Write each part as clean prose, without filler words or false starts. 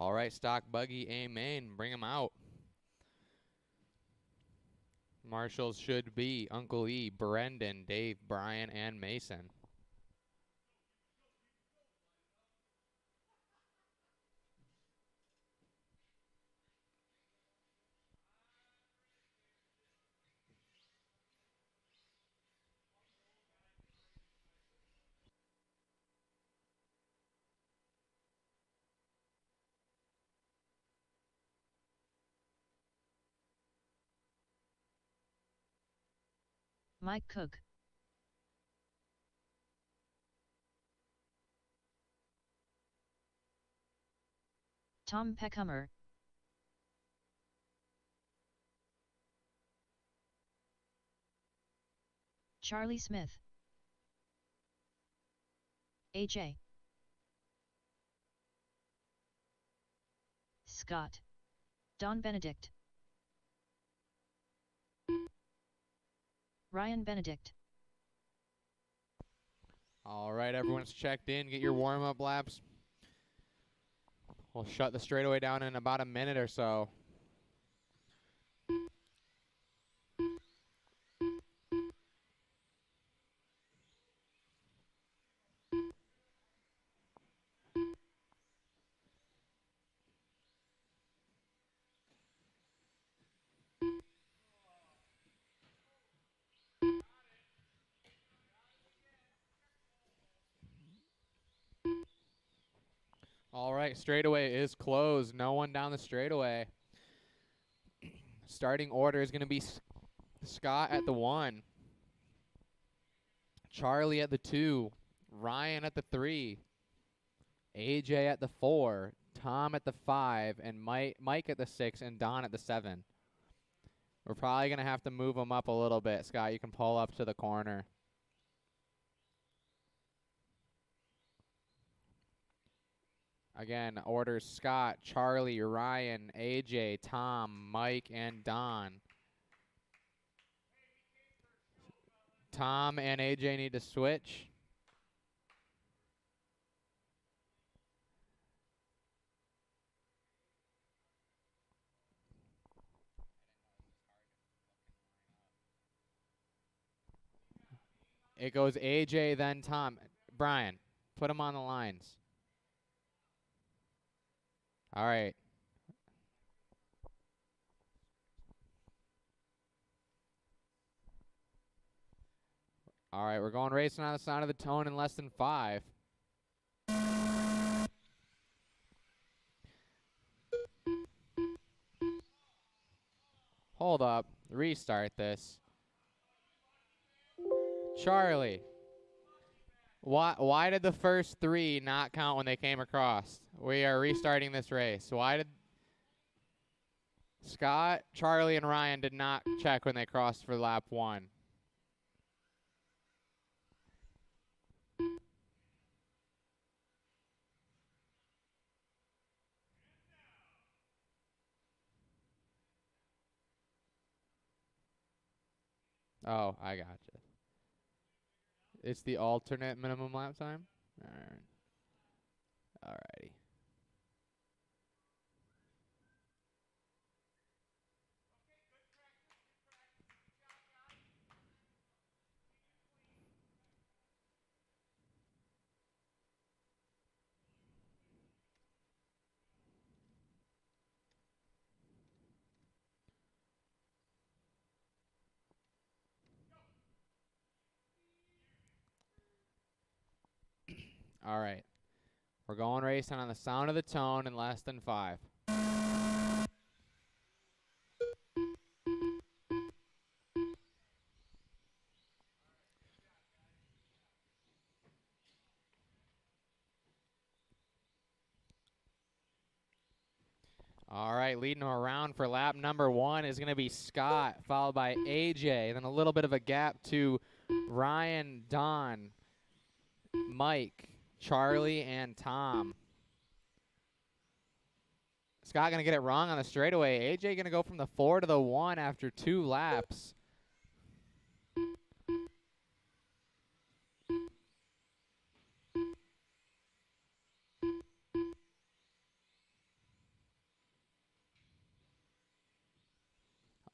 All right, stock buggy A main, bring him out. Marshals should be Uncle E, Brendan, Dave, Brian, and Mason. Mike Cook, Tom Peckhummer, Charlie Smith, AJ, Scott, Don Benedict, Ryan Benedict. All right, everyone's checked in. Get your warm-up laps. We'll shut the straightaway down in about a minute or so. All right, straightaway is closed. No one down the straightaway. Starting order is going to be Scott at the 1, Charlie at the 2, Ryan at the 3, AJ at the 4, Tom at the 5, and Mike at the 6, and Don at the 7. We're probably going to have to move them up a little bit. Scott, you can pull up to the corner. Again, orders Scott, Charlie, Ryan, AJ, Tom, Mike, and Don. Tom and AJ need to switch. It goes AJ, then Tom. Brian, put them on the lines. All right. All right, we're going racing on the sound of the tone in less than 5. Hold up. Restart this. Charlie. Why did the first 3 not count when they came across? We are restarting this race. Why did Scott, Charlie, and Ryan did not check when they crossed for lap 1? Oh, I gotcha. It's the alternate minimum lap time? All right. All righty. All right. We're going racing on the sound of the tone in less than 5. All right, leading around for lap number 1 is going to be Scott, followed by AJ, then a little bit of a gap to Ryan, Don, Mike, Charlie, and Tom. Scott going to get it wrong on the straightaway. AJ going to go from the 4 to the 1 after 2 laps.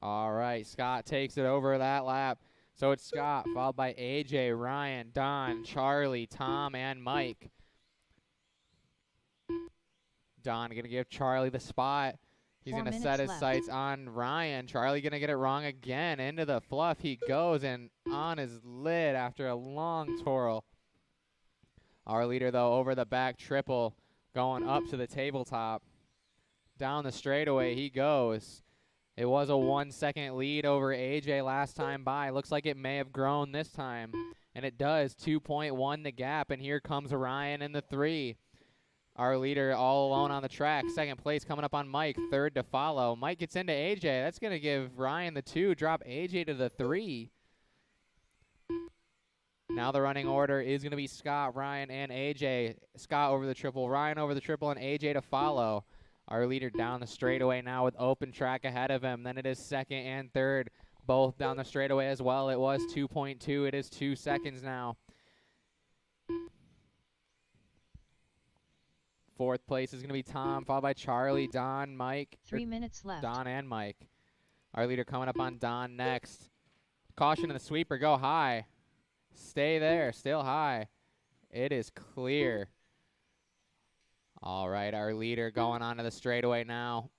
All right, Scott takes it over that lap. So it's Scott, followed by AJ, Ryan, Don, Charlie, Tom, and Mike. Don going to give Charlie the spot. He's going to set his sights on Ryan. Charlie going to get it wrong again. Into the fluff he goes and on his lid after a long twirl. Our leader, though, over the back triple, going up to the tabletop. Down the straightaway he goes. It was a 1 second lead over AJ last time by. Looks like it may have grown this time. And it does. 2.1 the gap. And here comes Ryan in the 3. Our leader all alone on the track. Second place coming up on Mike. Third to follow. Mike gets into AJ. That's going to give Ryan the 2. Drop AJ to the 3. Now the running order is going to be Scott, Ryan, and AJ. Scott over the triple, Ryan over the triple, and AJ to follow. Our leader down the straightaway now with open track ahead of him. Then it is second and third, both down the straightaway as well. It was 2.2. It is 2 seconds now. Fourth place is going to be Tom, followed by Charlie, Don, Mike. 3 minutes left. Don and Mike. Our leader coming up on Don next. Caution in the sweeper, go high. Stay there, still high. It is clear. All right, our leader going onto the straightaway now.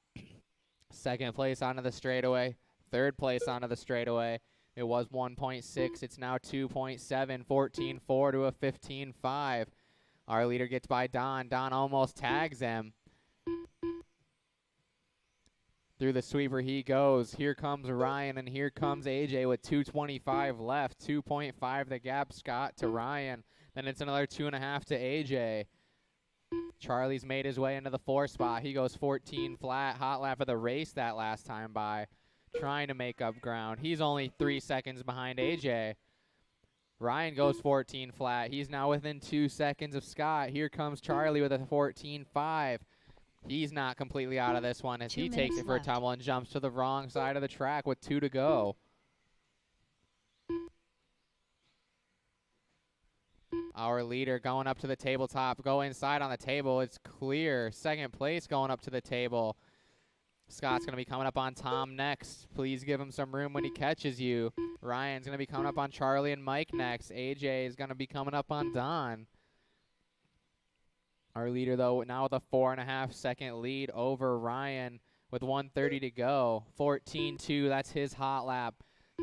Second place onto the straightaway. Third place onto the straightaway. It was 1.6. It's now 2.7. 14.4 to a 15.5. Our leader gets by Don. Don almost tags him. Through the sweeper he goes. Here comes Ryan, and here comes AJ with 2:25 left. 2.5 the gap, Scott to Ryan. Then it's another 2.5 to AJ. Charlie's made his way into the 4 spot. He goes 14 flat. Hot lap of the race that last time by. Trying to make up ground. He's only 3 seconds behind AJ. Ryan goes 14 flat. He's now within 2 seconds of Scott. Here comes Charlie with a 14.5. He's not completely out of this one as he takes it for a tumble and jumps to the wrong side of the track with 2 to go. Our leader going up to the tabletop. Go inside on the table. It's clear. Second place going up to the table. Scott's going to be coming up on Tom next. Please give him some room when he catches you. Ryan's going to be coming up on Charlie and Mike next. AJ is going to be coming up on Don. Our leader, though, now with a 4.5 second lead over Ryan with 1:30 to go. 14.2, that's his hot lap.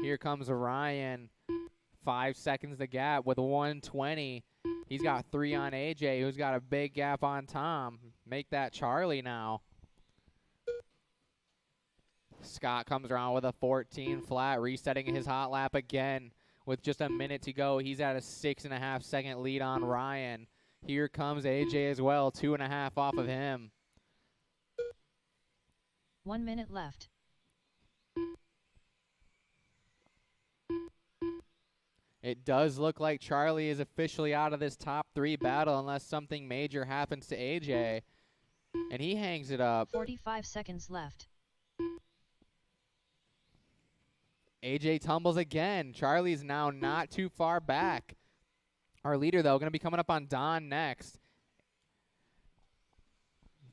Here comes Ryan. 5 seconds the gap with 1:20. He's got 3 on AJ, who's got a big gap on Tom. Make that Charlie now. Scott comes around with a 14 flat, resetting his hot lap again with just a minute to go. He's at a 6.5 second lead on Ryan. Here comes AJ as well, 2.5 off of him. 1 minute left. It does look like Charlie is officially out of this top 3 battle unless something major happens to AJ. And he hangs it up. 45 seconds left. AJ tumbles again. Charlie's now not too far back. Our leader, though, going to be coming up on Don next.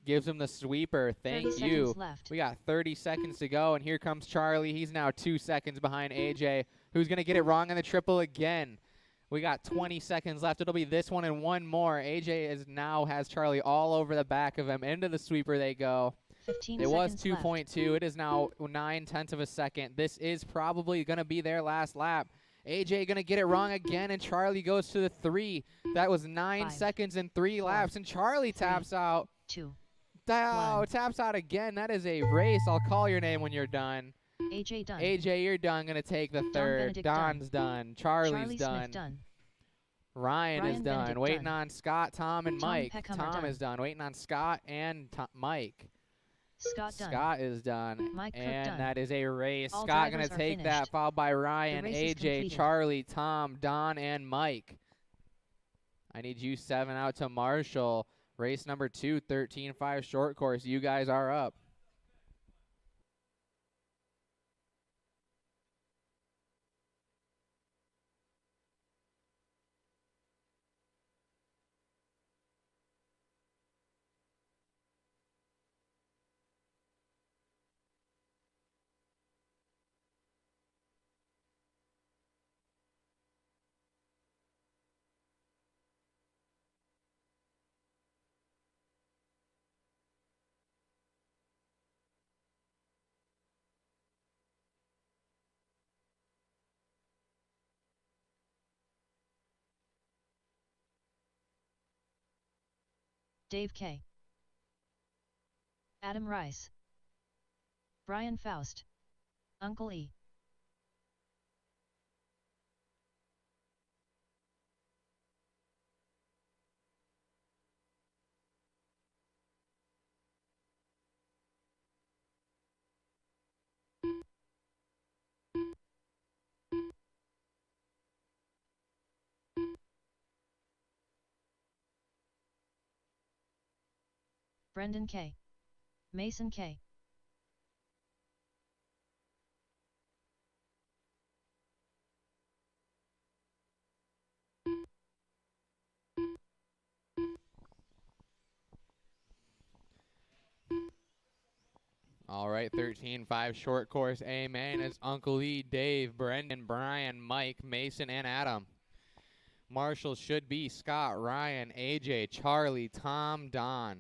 Gives him the sweeper. Thank you. We got 30 seconds to go, and here comes Charlie. He's now 2 seconds behind AJ, who's going to get it wrong on the triple again. We got 20 seconds left. It'll be this one and one more. AJ is now has Charlie all over the back of him. Into the sweeper they go. 15 it was seconds 2.2. It is now 9/10 of a second. This is probably going to be their last lap. AJ going to get it wrong again, and Charlie goes to the 3. That was 9 seconds and 3 laps, and Charlie taps out. 2. Taps out again. That is a race. I'll call your name when you're done. AJ done. AJ, you're done. Going to take the 3rd. Don's done. Charlie's done. Ryan is done. Waiting on Scott, Tom, and Mike. Tom is done. Waiting on Scott and Mike. Scott is done. Mike and done. That is a race. All Scott going to drivers are take finished. that, followed by Ryan, The race is AJ, completed. Charlie, Tom, Don, and Mike. I need you 7 out to Marshall. Race number 2, 13.5 short course. You guys are up. Dave K. Adam Rice. Brian Faust. Uncle E. Brendan K. Mason K. All right, 13-5 short course A main is Uncle E, Dave, Brendan, Brian, Mike, Mason, and Adam. Marshals should be Scott, Ryan, AJ, Charlie, Tom, Don.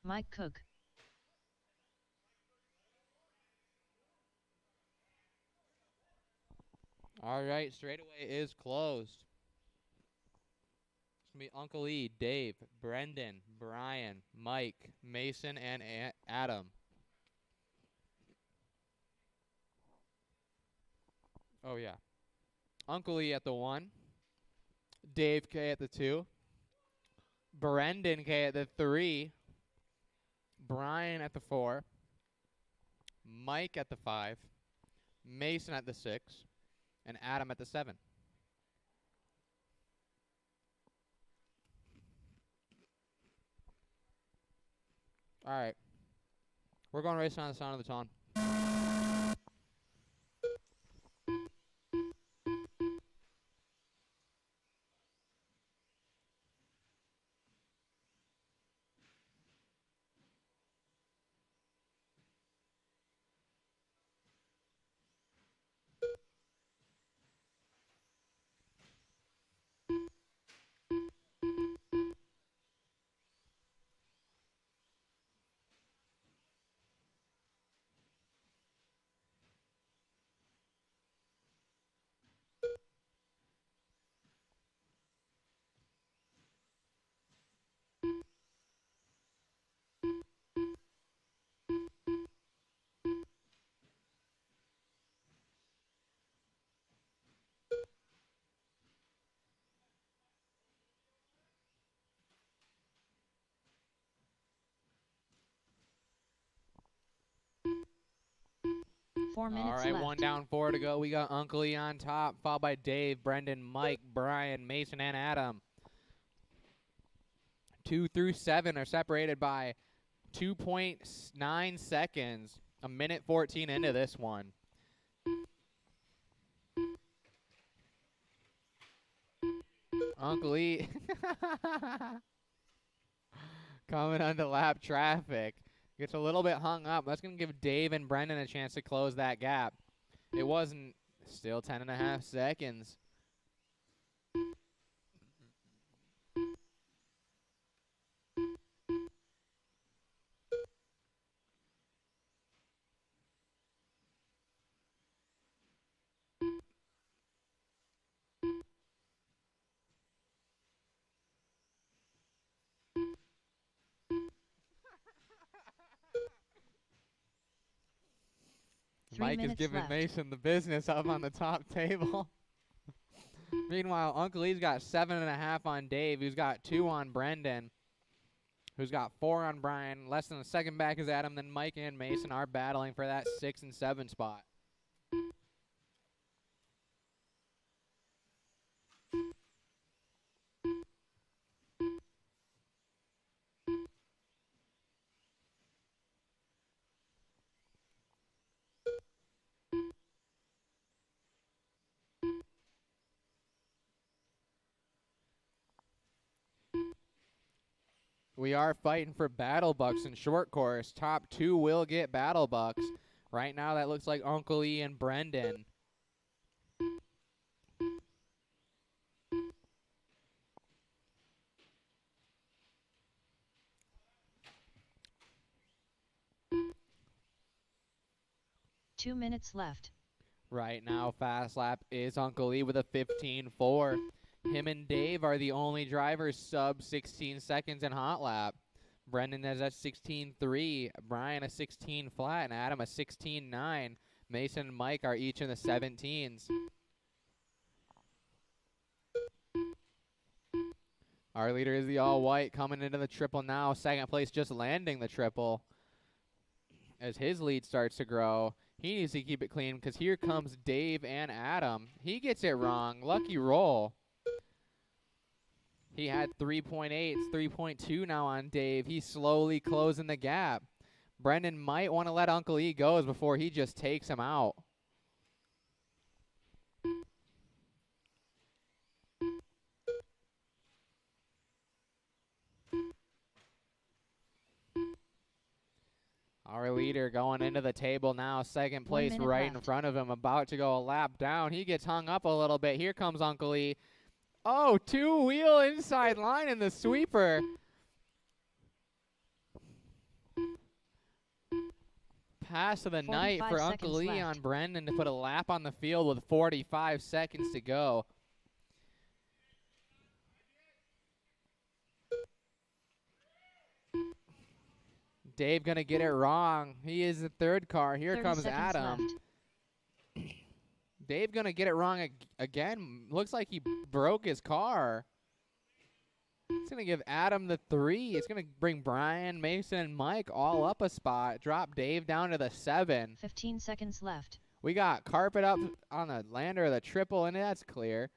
Mike Cook. All right, straightaway is closed. It's going to be Uncle E, Dave, Brendan, Brian, Mike, Mason, and Adam. Oh, yeah. Uncle E at the 1. Dave K at the 2. Brendan K at the 3. Brian at the 4. Mike at the 5. Mason at the 6. And Adam at the 7. All right. We're going racing on the sound of the ton. Four minutes All right, left. 1 down, 4 to go. We got Uncle E on top, followed by Dave, Brendan, Mike, Brian, Mason, and Adam. 2 through 7 are separated by 2.9 seconds. A minute 14 into this one. Uncle E coming onto lap traffic. Gets a little bit hung up. That's going to give Dave and Brendan a chance to close that gap. It wasn't. Still 10.5 seconds. Mike is giving left. Mason the business up on the top table. Meanwhile, Uncle E's got 7.5 on Dave, who's got 2 on Brendan, who's got 4 on Brian. Less than a second back is Adam. Then Mike and Mason are battling for that 6 and 7 spot. We are fighting for Battle Bucks in short course. Top 2 will get Battle Bucks. Right now, that looks like Uncle E and Brendan. 2 minutes left. Right now, fast lap is Uncle E with a 15.4. Him and Dave are the only drivers sub 16 seconds in hot lap. Brendan is at 16.3, Brian a 16 flat, and Adam a 16.9. Mason and Mike are each in the 17s. Our leader is the all-white coming into the triple now. Second place just landing the triple. As his lead starts to grow, he needs to keep it clean because here comes Dave and Adam. He gets it wrong. Lucky roll. He had 3.8. It's 3.2 now on Dave. He's slowly closing the gap. Brendan might want to let Uncle E go before he just takes him out. Our leader going into the table now, second 1 place minute right in left. front of him, about to go a lap down. He gets hung up a little bit. Here comes Uncle E. Oh, two-wheel inside line in the sweeper. Pass of the night 45 for Uncle E seconds on left. Brendan to put a lap on the field with 45 seconds to go. Dave gonna get it wrong. He is the third car. Here 30 comes seconds Adam. left. Dave gonna get it wrong again. Looks like he broke his car. It's gonna give Adam the 3. It's gonna bring Brian, Mason, and Mike all up a spot. Drop Dave down to the 7. 15 seconds left. We got carpet up on the lander of the triple, and that's clear.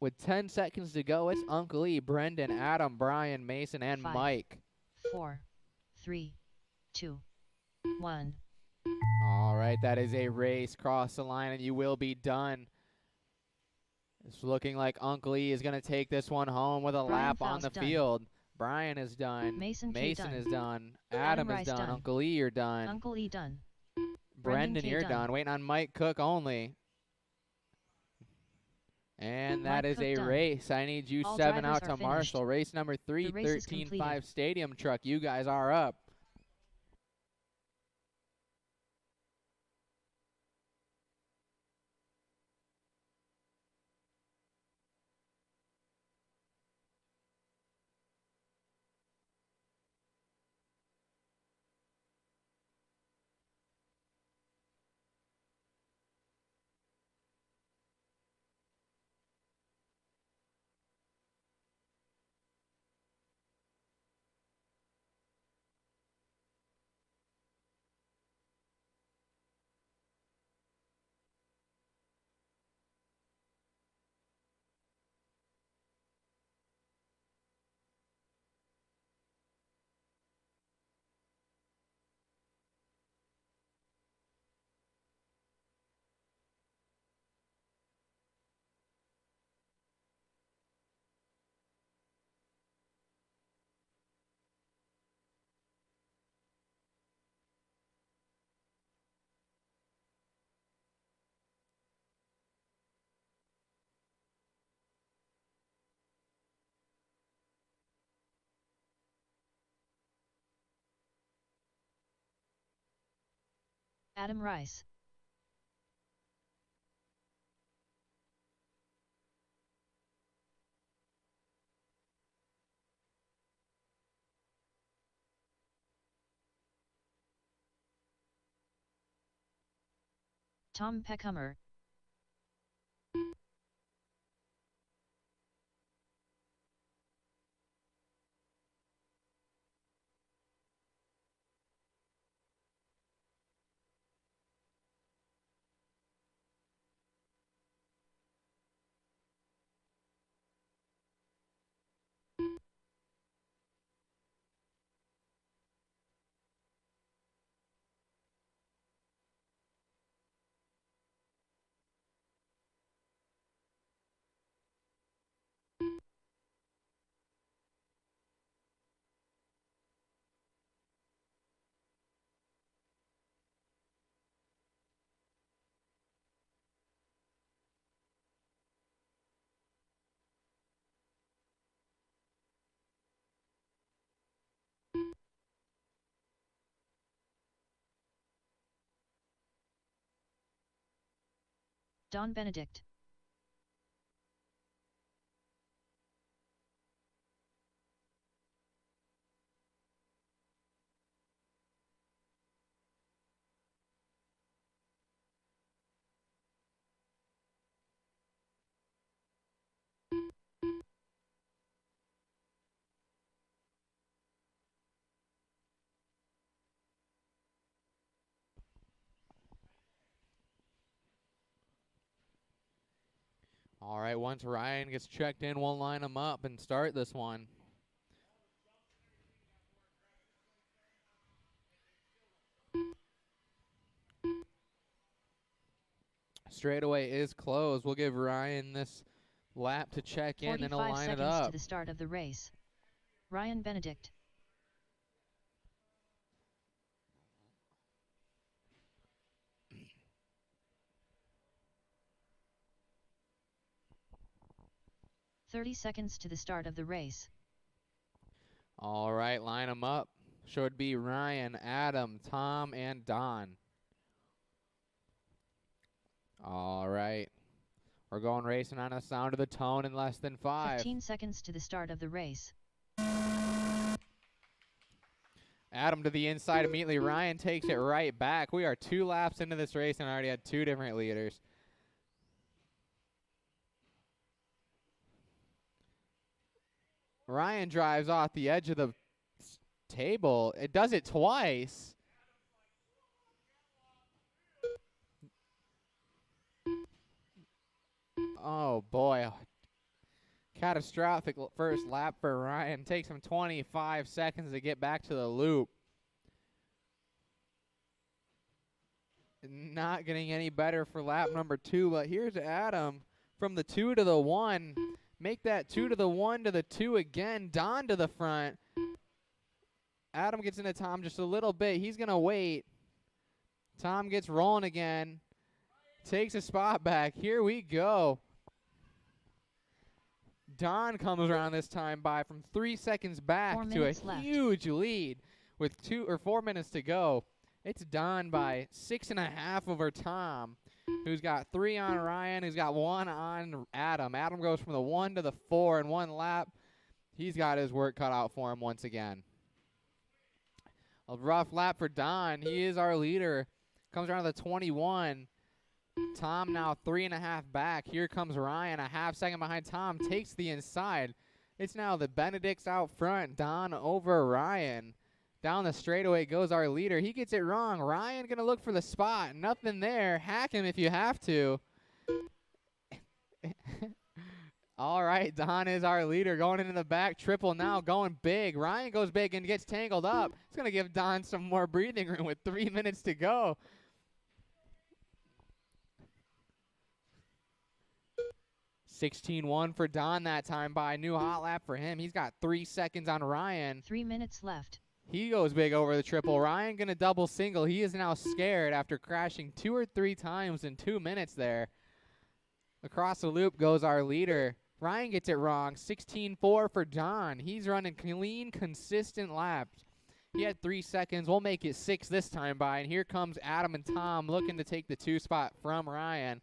With 10 seconds to go, it's Uncle E, Brendan, Adam, Brian, Mason, and 5, Mike. 4, 3, 2, 1. All right, that is a race. Cross the line, and you will be done. It's looking like Uncle E is going to take this one home with a Brian lap on the Faust done. field. Brian is done. Mason K done. is done. Adam is Rice done. done. Uncle E, you're done. Uncle E done. Brendan, K you're done. done. Waiting on Mike Cook only. And that Mike is Cook a done. race. I need you All 7 drivers out are to Marshall. finished. Race number 3, The race is 13.5 completed. Stadium Truck. You guys are up. Adam Rice. Tom Peckhummer. Don Benedict. All right, once Ryan gets checked in, we'll line him up and start this one. Straightaway is closed. We'll give Ryan this lap to check in, and he'll 45 line it seconds up. to the start of the race. Ryan Benedict. $30 to the start of the race. All right, line them up. Should be Ryan, Adam, Tom, and Don. All right. We're going racing on the sound of the tone in less than 5. 15 seconds to the start of the race. Adam to the inside immediately. Ryan takes it right back. We are 2 laps into this race and already had 2 different leaders. Ryan drives off the edge of the table. It does it twice. Oh, boy. Catastrophic first lap for Ryan. Takes him 25 seconds to get back to the loop. Not getting any better for lap number 2, but here's Adam from the 2 to the 1. Make that 2 to the 1 to the 2 again. Don to the front. Adam gets into Tom just a little bit. He's going to wait. Tom gets rolling again. Takes a spot back. Here we go. Don comes around this time by from 3 seconds back to a huge lead with 4 minutes to go. It's Don by 6.5 over Tom, who's got 3 on Ryan, who's got 1 on Adam. Adam goes from the 1 to the 4 in 1 lap. He's got his work cut out for him once again. A rough lap for Don. He is our leader. Comes around to the 21. Tom now 3.5 back. Here comes Ryan, a half second behind Tom. Takes the inside. It's now the Benedicts out front. Don over Ryan. Down the straightaway goes our leader. He gets it wrong. Ryan going to look for the spot. Nothing there. Hack him if you have to. All right, Don is our leader. Going into the back. Triple now going big. Ryan goes big and gets tangled up. It's going to give Don some more breathing room with 3 minutes to go. $16-1 for Don that time by. New hot lap for him. He's got 3 seconds on Ryan. 3 minutes left. He goes big over the triple. Ryan going to double single. He is now scared after crashing 2 or 3 times in 2 minutes there. Across the loop goes our leader. Ryan gets it wrong. 16-4 for Don. He's running clean, consistent laps. He had 3 seconds. We'll make it 6 this time by. And here comes Adam and Tom looking to take the 2 spot from Ryan.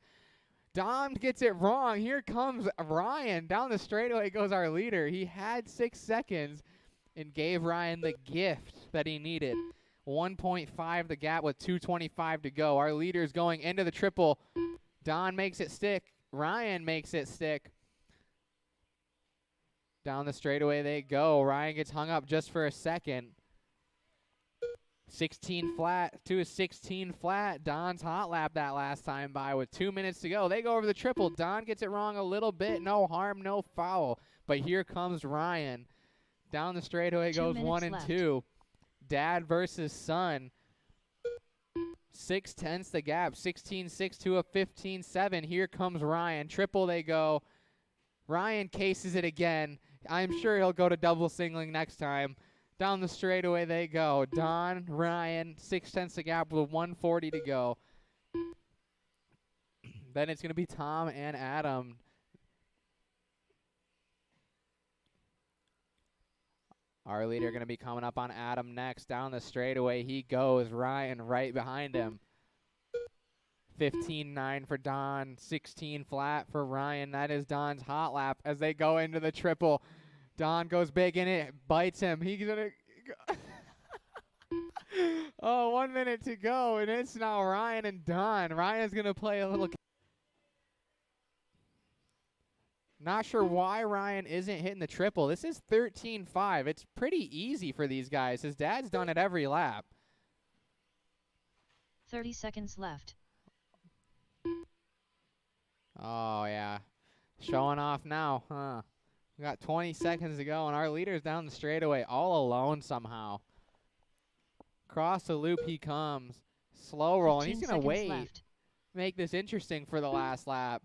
Don gets it wrong. Here comes Ryan. Down the straightaway goes our leader. He had 6 seconds and gave Ryan the gift that he needed. 1.5 the gap with 2:25 to go. Our leader's going into the triple. Don makes it stick. Ryan makes it stick. Down the straightaway they go. Ryan gets hung up just for a second. 16 flat to a 16 flat. Don's hot lap that last time by with 2 minutes to go. They go over the triple. Don gets it wrong a little bit. No harm, no foul. But here comes Ryan. Down the straightaway goes 1 and 2. Dad versus son. 6/10 the gap. 16-6 to a 15-7. Here comes Ryan. Triple they go. Ryan cases it again. I'm sure he'll go to double singling next time. Down the straightaway they go. Don, Ryan, 6/10 the gap with 1:40 to go. Then it's going to be Tom and Adam. Our leader going to be coming up on Adam next. Down the straightaway he goes. Ryan right behind him. 15.9 for Don, 16 flat for Ryan. That is Don's hot lap as they go into the triple. Don goes big in it, bites him. He's gonna. Oh, 1 minute to go, and it's now Ryan and Don. Ryan's gonna play a little. Not sure why Ryan isn't hitting the triple. This is 13.5. It's pretty easy for these guys. His dad's done it every lap. 30 seconds left. Oh, yeah. Showing off now, huh? We got 20 seconds to go, and our leader's down the straightaway all alone somehow. Across the loop he comes. Slow roll, and he's going to wait. Left. Make this interesting for the last lap.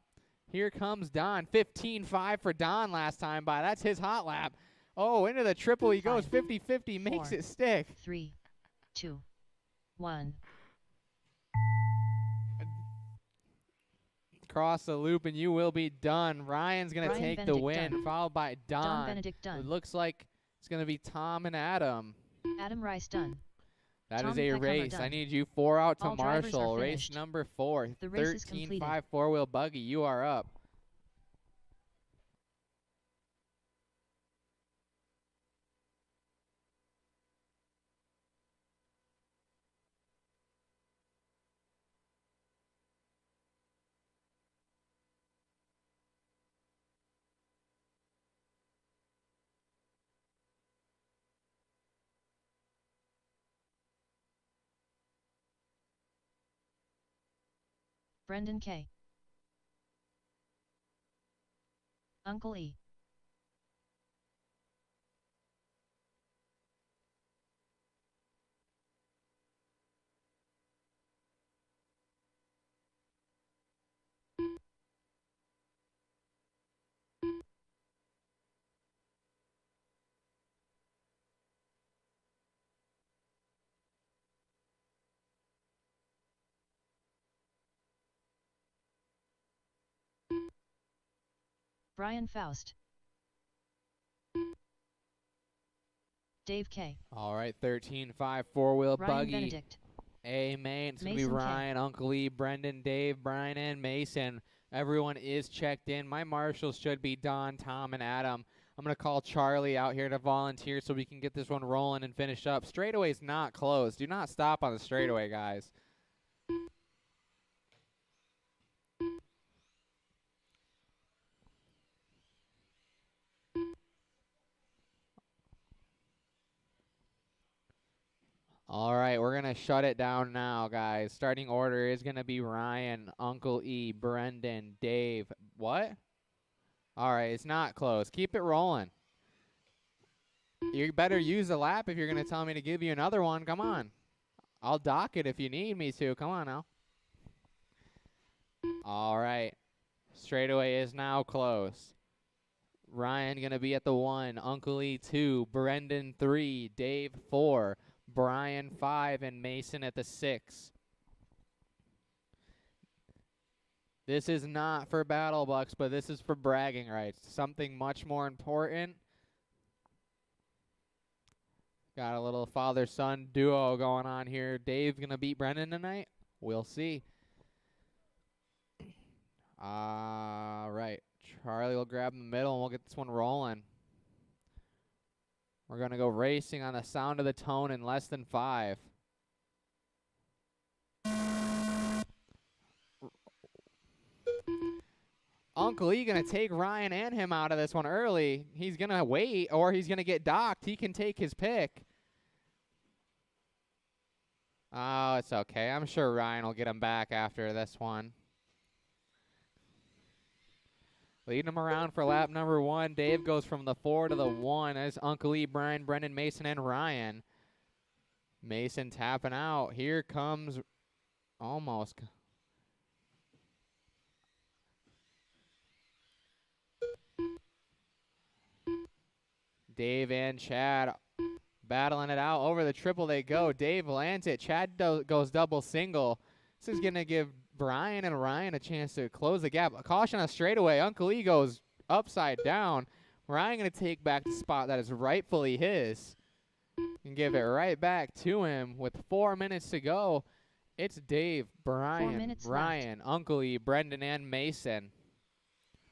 Here comes Don. 15.5 for Don last time by. That's his hot lap. Oh, into the triple he goes. 50-50, makes it stick. 3, 2, 1. Cross the loop, and you will be done. Ryan's going to take the win, done. Followed by Don. Don Benedict done. It looks like it's going to be Tom and Adam. Adam Rice done. That Tom is a Peckham race. done. I need you 4 out to All drivers are Marshall. Race finished. number 4. The race is completed. 13.5 four-wheel buggy. You are up. Brendan K. Uncle E. Brian Faust. Dave K. All right, 13.5 four-wheel Ryan buggy. Benedict. Amen. It's going to be Mason K. Ryan, Uncle E, Brendan, Dave, Brian, and Mason. Everyone is checked in. My marshals should be Don, Tom, and Adam. I'm going to call Charlie out here to volunteer so we can get this one rolling and finish up. Straightaway's not closed. Do not stop on the straightaway, guys. All right, we're going to shut it down now, guys. Starting order is going to be Ryan, Uncle E, Brendan, Dave. What? All right, it's not closed. Keep it rolling. You better use the lap if you're going to tell me to give you another one. Come on. I'll dock it if you need me to. Come on now. All right. Straightaway is now closed. Ryan going to be at the 1, Uncle E 2, Brendan 3, Dave 4, Brian 5, and Mason at the 6. This is not for Battle Bucks, but this is for bragging rights. Something much more important. Got a little father-son duo going on here. Dave going to beat Brendan tonight? We'll see. All right. Charlie will grab in the middle, and we'll get this one rolling. We're going to go racing on the sound of the tone in less than 5. Uncle E going to take Ryan and him out of this one early. He's going to wait, or he's going to get docked. He can take his pick. Oh, it's okay. I'm sure Ryan will get him back after this one. Leading him around for lap number 1. Dave goes from the 4 to the 1 as Uncle E, Brian, Brendan, Mason, and Ryan. Mason tapping out. Here comes almost. Dave and Chad battling it out. Over the triple they go. Dave lands it. Chad goes double single. This is going to give Brian and Ryan a chance to close the gap. A caution on straightaway. Uncle E goes upside down. Ryan going to take back the spot that is rightfully his and give it right back to him with 4 minutes to go. It's Dave, Brian, minutes Ryan, Uncle E, Brendan, and Mason.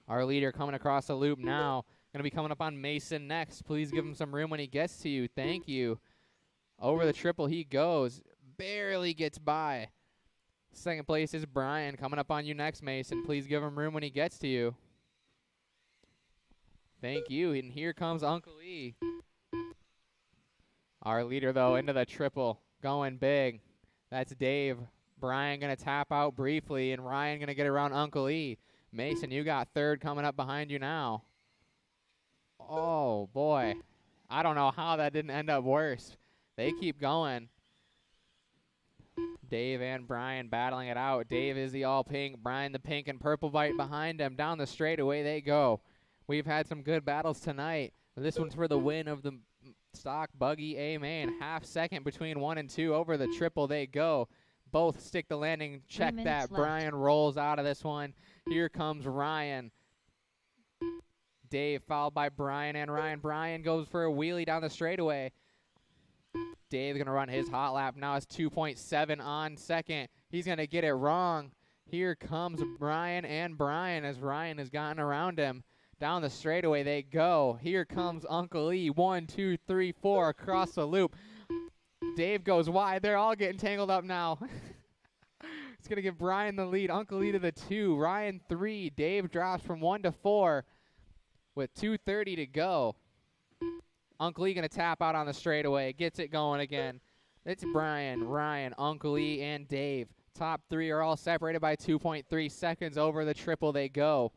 Our leader coming across the loop now. Going to be coming up on Mason next. Please give him some room when he gets to you. Thank you. Over the triple he goes. Barely gets by. Second place is Brian. Coming up on you next, Mason. Please give him room when he gets to you. Thank you. And here comes Uncle E. Our leader, though, into the triple. Going big. That's Dave. Brian going to tap out briefly, and Ryan going to get around Uncle E. Mason, you got third coming up behind you now. Oh, boy. I don't know how that didn't end up worse. They keep going. Dave and Brian battling it out. Dave is the all pink. Brian the pink and purple right behind him. Down the straightaway they go. We've had some good battles tonight. This one's for the win of the stock buggy A-Main. Half second between 1 and 2. Over the triple they go. Both stick the landing. Check that. Left. Brian rolls out of this one. Here comes Ryan. Dave followed by Brian and Ryan. Brian goes for a wheelie down the straightaway. Dave's going to run his hot lap. Now it's 2.7 on second. He's going to get it wrong. Here comes Brian and Brian as Ryan has gotten around him. Down the straightaway they go. Here comes Uncle E. 1, 2, 3, 4 across the loop. Dave goes wide. They're all getting tangled up now. It's going to give Brian the lead. Uncle E to the 2. Ryan 3. Dave drops from 1 to 4 with 2:30 to go. Uncle E going to tap out on the straightaway. Gets it going again. It's Brian, Ryan, Uncle E, and Dave. Top 3 are all separated by 2.3 seconds. Over the triple they go.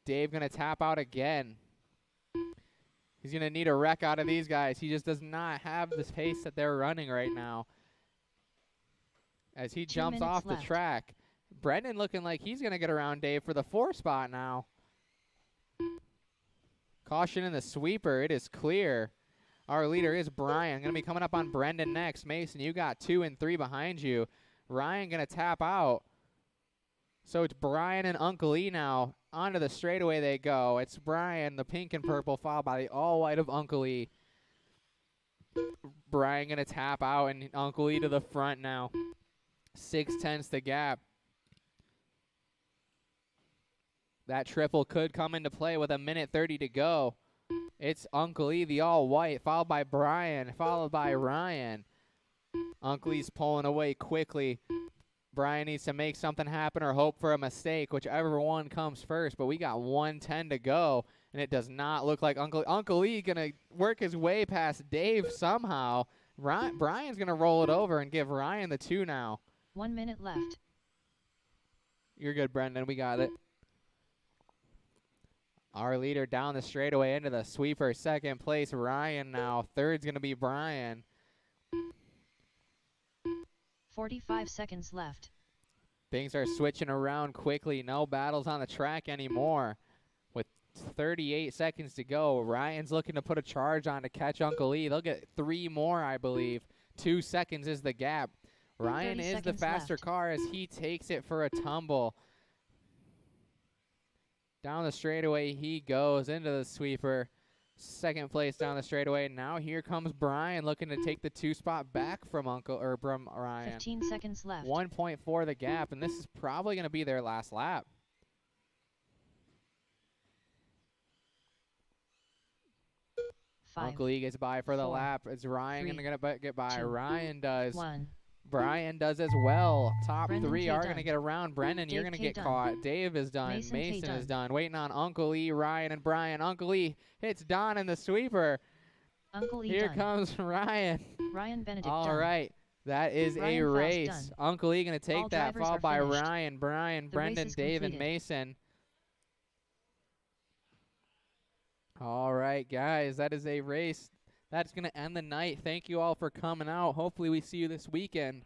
Dave going to tap out again. He's going to need a wreck out of these guys. He just does not have the pace that they're running right now. As he jumps off the track. Brendan looking like he's going to get around Dave for the 4 spot now. Caution in the sweeper. It is clear. Our leader is Brian. Going to be coming up on Brendan next. Mason, you got 2 and 3 behind you. Ryan going to tap out. So it's Brian and Uncle E now. Onto the straightaway they go. It's Brian, the pink and purple, followed by the all-white of Uncle E. Brian going to tap out, and Uncle E to the front now. 6/10 the gap. That triple could come into play with 1:30 to go. It's Uncle E, the all-white, followed by Brian, followed by Ryan. Uncle E's pulling away quickly. Brian needs to make something happen or hope for a mistake, whichever one comes first. But we got 1:10 to go, and it does not look like Uncle E going to work his way past Dave somehow. Brian's going to roll it over and give Ryan the 2 now. 1 minute left. You're good, Brendan. We got it. Our leader down the straightaway into the sweeper. Second place, Ryan now. Third's going to be Brian. 45 seconds left. Things are switching around quickly. No battles on the track anymore. With 38 seconds to go, Ryan's looking to put a charge on to catch Uncle E. They'll get 3 more, I believe. 2 seconds is the gap. Ryan is the faster car as he takes it for a tumble. Down the straightaway he goes into the sweeper. Second place down the straightaway. Now here comes Brian looking to take the 2 spot back from from Ryan. 15 seconds left. 1.4 the gap, and this is probably going to be their last lap. Uncle E gets by for the lap. Is Ryan going to get by? 2, Ryan does. 1. Brian does as well. Top Brendan 3 K are done. going to get around. Brendan, Dave you're going to K get done. caught. Dave is done. Mason K Mason is done. done. Waiting on Uncle E, Ryan, and Brian. Uncle E hits Don in the sweeper. Uncle E Here done. comes Ryan. Ryan Benedict All done. right. That is Ryan a Faust race. done. Uncle E going to take All that, drivers followed are by finished. Ryan, Brian, The race Brendan, is Dave, and completed. Mason. All right, guys. That is a race. That's going to end the night. Thank you all for coming out. Hopefully we see you this weekend.